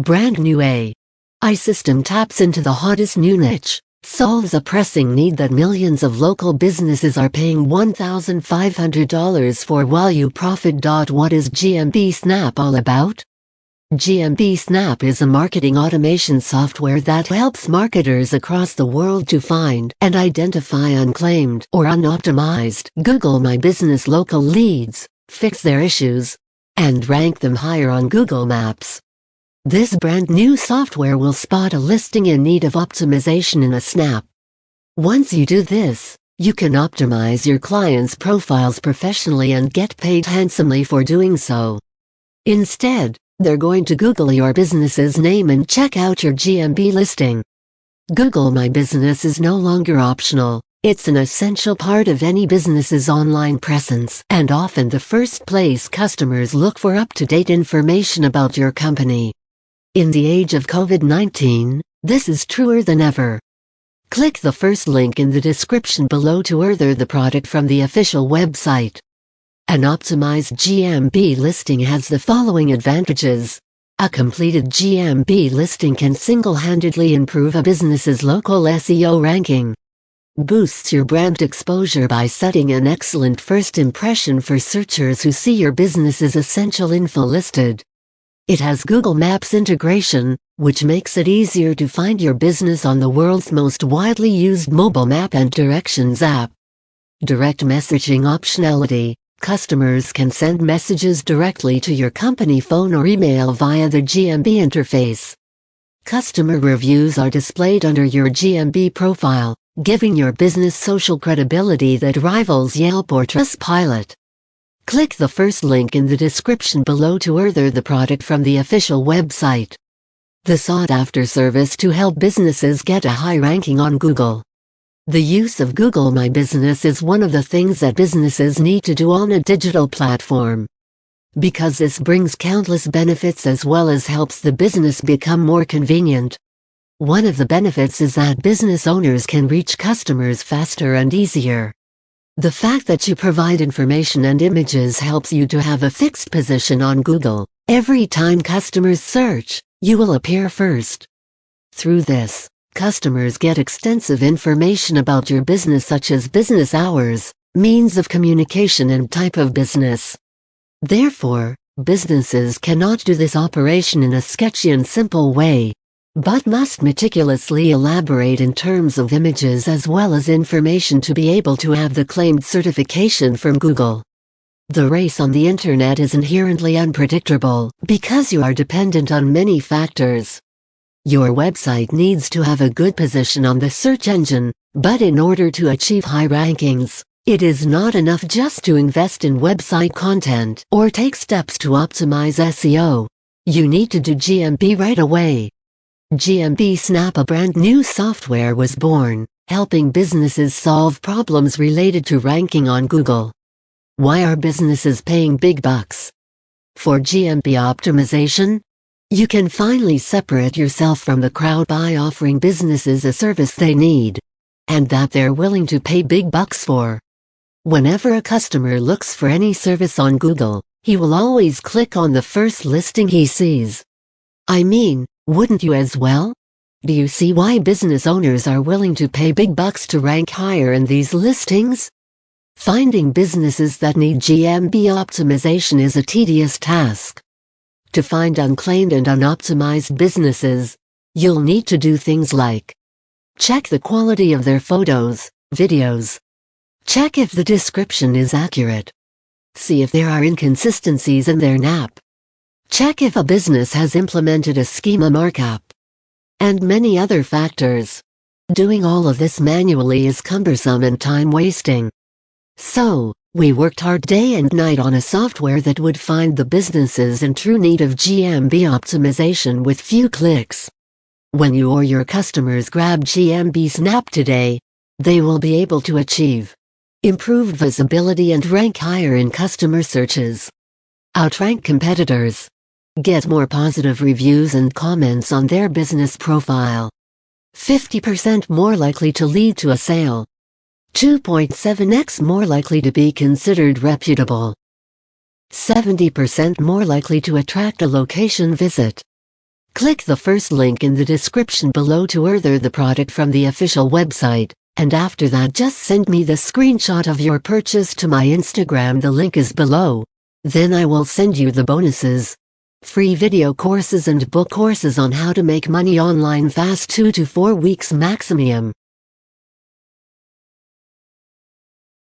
Brand new AI system taps into the hottest new niche, solves a pressing need that millions of local businesses are paying $1,500 for while you profit. What is GMB Snap all about? GMB Snap is a marketing automation software that helps marketers across the world to find and identify unclaimed or unoptimized Google My Business local leads, fix their issues, and rank them higher on Google Maps. This brand new software will spot a listing in need of optimization in a snap. Once you do this, you can optimize your clients' profiles professionally and get paid handsomely for doing so. Instead, they're going to Google your business's name and check out your GMB listing. Google My Business is no longer optional. It's an essential part of any business's online presence and often the first place customers look for up-to-date information about your company. In the age of COVID-19, this is truer than ever. Click the first link in the description below to order the product from the official website. An optimized GMB listing has the following advantages. A completed GMB listing can single-handedly improve a business's local SEO ranking. Boosts your brand exposure by setting an excellent first impression for searchers who see your business's essential info listed. It has Google Maps integration, which makes it easier to find your business on the world's most widely used mobile map and directions app. Direct messaging optionality. Customers can send messages directly to your company phone or email via the GMB interface. Customer reviews are displayed under your GMB profile, giving your business social credibility that rivals Yelp or Trustpilot. Click the first link in the description below to order the product from the official website. The sought-after service to help businesses get a high ranking on Google. The use of Google My Business is one of the things that businesses need to do on a digital platform. Because this brings countless benefits as well as helps the business become more convenient. One of the benefits is that business owners can reach customers faster and easier. The fact that you provide information and images helps you to have a fixed position on Google. Every time customers search, you will appear first. Through this, customers get extensive information about your business such as business hours, means of communication and type of business. Therefore, businesses cannot do this operation in a sketchy and simple way, but must meticulously elaborate in terms of images as well as information to be able to have the claimed certification from Google. The race on the internet is inherently unpredictable because you are dependent on many factors. Your website needs to have a good position on the search engine, but in order to achieve high rankings, it is not enough just to invest in website content or take steps to optimize SEO. You need to do GMB right away. GMB Snap, a brand new software, was born, helping businesses solve problems related to ranking on Google. Why are businesses paying big bucks? For GMB optimization, you can finally separate yourself from the crowd by offering businesses a service they need, and that they're willing to pay big bucks for. Whenever a customer looks for any service on Google, he will always click on the first listing he sees. I mean, wouldn't you as well? Do you see why business owners are willing to pay big bucks to rank higher in these listings? Finding businesses that need GMB optimization is a tedious task. To find unclaimed and unoptimized businesses, you'll need to do things like check the quality of their photos, videos. Check if the description is accurate. See if there are inconsistencies in their NAP. Check if a business has implemented a schema markup. And many other factors. Doing all of this manually is cumbersome and time-wasting. So, we worked hard day and night on a software that would find the businesses in true need of GMB optimization with few clicks. When you or your customers grab GMB Snap today, they will be able to achieve improved visibility and rank higher in customer searches. Outrank competitors. Get more positive reviews and comments on their business profile. 50% more likely to lead to a sale. 2.7x more likely to be considered reputable. 70% more likely to attract a location visit. Click the first link in the description below to order the product from the official website, and after that just send me the screenshot of your purchase to my Instagram. The link is below. Then I will send you the bonuses. Free video courses and book courses on how to make money online fast, 2 to 4 weeks maximum.